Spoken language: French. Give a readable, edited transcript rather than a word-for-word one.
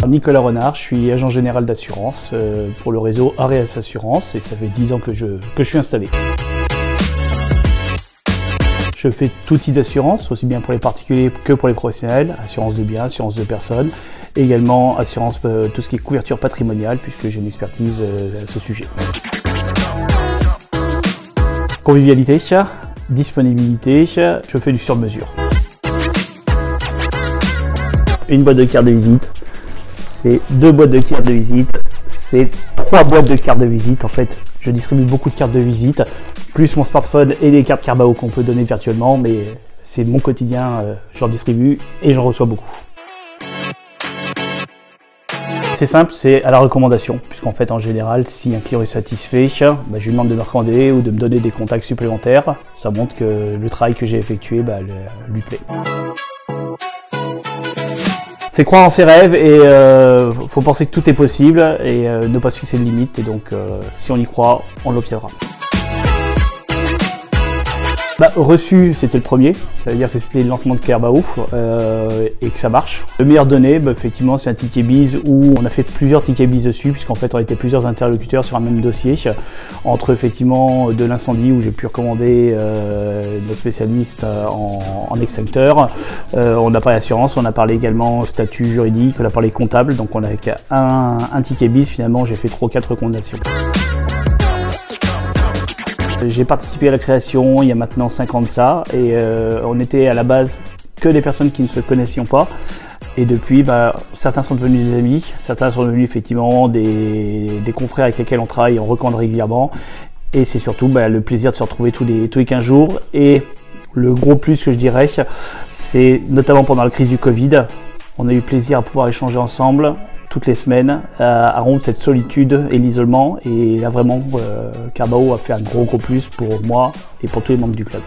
Nicolas Renard, je suis agent général d'assurance pour le réseau Areas Assurance et ça fait 10 ans que je suis installé. Je fais tout type d'assurance, aussi bien pour les particuliers que pour les professionnels, assurance de biens, assurance de personnes, et également assurance tout ce qui est couverture patrimoniale puisque j'ai une expertise à ce sujet. Convivialité, disponibilité, je fais du sur-mesure. Une boîte de cartes de visite, c'est 2 boîtes de cartes de visite, c'est 3 boîtes de cartes de visite. En fait, je distribue beaucoup de cartes de visite, plus mon smartphone et les cartes Carbao qu'on peut donner virtuellement, mais c'est mon quotidien, j'en distribue et j'en reçois beaucoup. C'est simple, c'est à la recommandation, puisqu'en fait, en général, si un client est satisfait, je lui demande de me recommander ou de me donner des contacts supplémentaires. Ça montre que le travail que j'ai effectué lui plaît. C'est croire en ses rêves et faut penser que tout est possible et ne pas se fixer de limite. Et donc, si on y croit, on l'obtiendra. Reçu, c'était le premier, ça veut dire que c'était le lancement de Carbao et que ça marche. Le meilleur donné, effectivement, c'est un ticket bise où on a fait plusieurs tickets bise dessus, puisqu'en fait on était plusieurs interlocuteurs sur un même dossier, entre effectivement de l'incendie où j'ai pu recommander notre spécialiste en extincteur, on a parlé assurance, on a parlé également statut juridique, on a parlé comptable, donc on avait qu'un ticket bise, finalement j'ai fait 3 ou 4 recommandations. J'ai participé à la création il y a maintenant 5 ans de ça et on était à la base que des personnes qui ne se connaissions pas et depuis certains sont devenus des amis, certains sont devenus effectivement des confrères avec lesquels on travaille et on recommande régulièrement et c'est surtout le plaisir de se retrouver tous les 15 jours et le gros plus que je dirais c'est notamment pendant la crise du Covid, on a eu plaisir à pouvoir échanger ensemble toutes les semaines à rompre cette solitude et l'isolement et là vraiment Carbao a fait un gros plus pour moi et pour tous les membres du club.